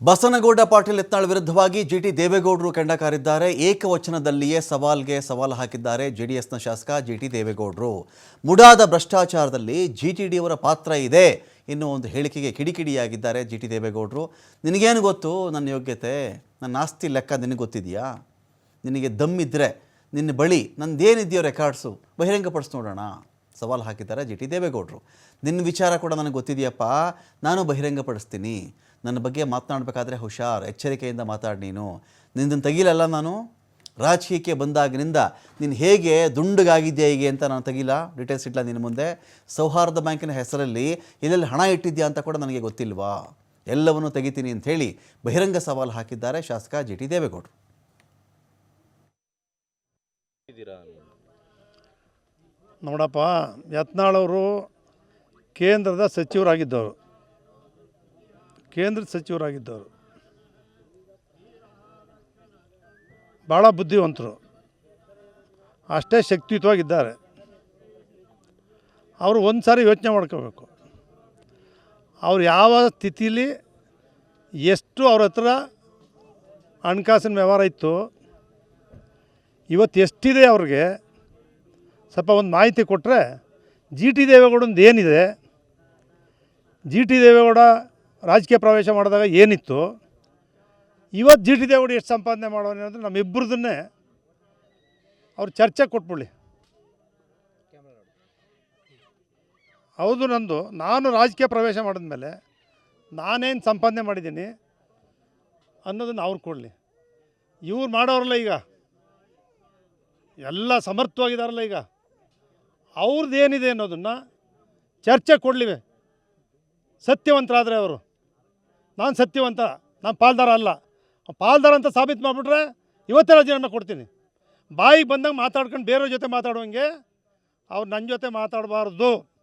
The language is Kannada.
ಬಸನಗೌಡ ಪಾಟೀಲ್ ಯತ್ನಾಳ್ ವಿರುದ್ಧವಾಗಿ ಜಿಟಿ ದೇವೇಗೌಡರು ಕೆಂಡ ಕಾರಿದ್ದಾರೆ. ಏಕವಚನದಲ್ಲಿಯೇ ಸವಾಲ್ ಹಾಕಿದ್ದಾರೆ ಜೆಡಿಎಸ್ನ ಶಾಸಕ ಜಿಟಿ ದೇವೇಗೌಡರು. ಮುಡಾದ ಭ್ರಷ್ಟಾಚಾರದಲ್ಲಿ ಜಿಟಿಡಿಯವರ ಪಾತ್ರ ಇದೆ ಇನ್ನೂ ಒಂದು ಹೇಳಿಕೆಗೆ ಕಿಡಿಕಿಡಿಯಾಗಿದ್ದಾರೆ ಜಿಟಿ ದೇವೇಗೌಡರು. ನಿನಗೇನು ಗೊತ್ತು ನನ್ನ ಯೋಗ್ಯತೆ, ನನ್ನ ಆಸ್ತಿ ಲೆಕ್ಕ ನಿನಗೆ ಗೊತ್ತಿದೆಯಾ? ನಿನಗೆ ದಮ್ಮಿದ್ರೆ ನಿನ್ನ ಬಳಿ ನಂದೇನಿದೆಯೋ ರೆಕಾರ್ಡ್ಸು ಬಹಿರಂಗಪಡಿಸಿ ನೋಡೋಣ ಸವಾಲು ಹಾಕಿದ್ದಾರೆ ಜಿಟಿ ದೇವೇಗೌಡರು. ನಿನ್ನ ವಿಚಾರ ಕೂಡ ನನಗೆ ಗೊತ್ತಿದೆಯಪ್ಪ, ನಾನು ಬಹಿರಂಗಪಡಿಸ್ತೀನಿ. ನನ್ನ ಬಗ್ಗೆ ಮಾತನಾಡಬೇಕಾದ್ರೆ ಹುಷಾರ್, ಎಚ್ಚರಿಕೆಯಿಂದ ಮಾತಾಡಿ. ನಿನ್ನನ್ನು ತೆಗಿಲಲ್ಲ ನಾನು. ರಾಜಕೀಯಕ್ಕೆ ಬಂದಾಗಿನಿಂದ ನೀನು ಹೇಗೆ ದುಂಡಗಾಗಿದೆಯಾ ಹೀಗೆ ಅಂತ ನಾನು ತೆಗಿಲ್ಲ, ಡೀಟೇಲ್ಸ್ ಇಡ್ಲ ನಿನ್ನ ಮುಂದೆ. ಸೌಹಾರ್ದ ಬ್ಯಾಂಕಿನ ಹೆಸರಲ್ಲಿ ಎಲ್ಲೆಲ್ಲಿ ಹಣ ಇಟ್ಟಿದ್ಯಾ ಅಂತ ಕೂಡ ನನಗೆ ಗೊತ್ತಿಲ್ವಾ? ಎಲ್ಲವನ್ನೂ ತೆಗಿತೀನಿ ಅಂಥೇಳಿ ಬಹಿರಂಗ ಸವಾಲು ಹಾಕಿದ್ದಾರೆ ಶಾಸಕ ಜಿಟಿ ದೇವೇಗೌಡರು. ನೋಡಪ್ಪ, ಯತ್ನಾಳವರು ಕೇಂದ್ರದ ಸಚಿವರಾಗಿದ್ದವರು, ಭಾಳ ಬುದ್ಧಿವಂತರು, ಅಷ್ಟೇ ಶಕ್ತಿಯುತವಾಗಿದ್ದಾರೆ. ಅವರು ಒಂದು ಸಾರಿ ಯೋಚನೆ ಮಾಡ್ಕೋಬೇಕು, ಅವ್ರು ಯಾವ ಸ್ಥಿತಿಲಿ ಎಷ್ಟು ಅವ್ರ ಹತ್ರ ಹಣಕಾಸಿನ ವ್ಯವಹಾರ ಇತ್ತು, ಇವತ್ತು ಎಷ್ಟಿದೆ ಅವ್ರಿಗೆ ಸ್ವಲ್ಪ ಒಂದು ಮಾಹಿತಿ ಕೊಟ್ಟರೆ. ಜಿ ಟಿ ದೇವೇಗೌಡಂದು ಏನಿದೆ, ಜಿ ಟಿ ದೇವೇಗೌಡ ರಾಜಕೀಯ ಪ್ರವೇಶ ಮಾಡಿದಾಗ ಏನಿತ್ತು, ಇವತ್ತು ಜಿ ಟಿ ದೇವೇಗೌಡ ಎಷ್ಟು ಸಂಪಾದನೆ ಮಾಡೋಣ ಅಂದರೆ ನಮ್ಮಿಬ್ಬರದನ್ನೇ ಅವ್ರು ಚರ್ಚೆ ಕೊಟ್ಬಿಡಿ. ಹೌದು, ನಾನು ರಾಜಕೀಯ ಪ್ರವೇಶ ಮಾಡಿದ್ಮೇಲೆ ನಾನೇನು ಸಂಪಾದನೆ ಮಾಡಿದ್ದೀನಿ ಅನ್ನೋದನ್ನು ಅವ್ರು ಕೊಡಲಿ. ಇವ್ರು ಮಾಡೋರಲ್ಲ, ಈಗ ಎಲ್ಲ ಸಮರ್ಥವಾಗಿದ್ದಾರಲ್ಲ, ಈಗ ಅವ್ರದ್ದು ಏನಿದೆ ಅನ್ನೋದನ್ನು ಚರ್ಚೆ ಕೊಡಲಿವೆ. ಸತ್ಯವಂತರಾದರೆ ಅವರು, ನಾನು ಸತ್ಯವಂತ, ನಾನು ಪಾಲ್ದಾರ ಅಲ್ಲ, ಪಾಲ್ದಾರ ಅಂತ ಸಾಬೀತು ಮಾಡಿಬಿಟ್ರೆ ಇವತ್ತೇ ರಾಜೀನಾಮೆ ಕೊಡ್ತೀನಿ. ಬಾಯಿಗೆ ಬಂದಂಗೆ ಮಾತಾಡ್ಕೊಂಡು ಬೇರೆಯವ್ರ ಜೊತೆ ಮಾತಾಡುವಂಗೆ ಅವ್ರು ನನ್ನ ಜೊತೆ ಮಾತಾಡಬಾರ್ದು.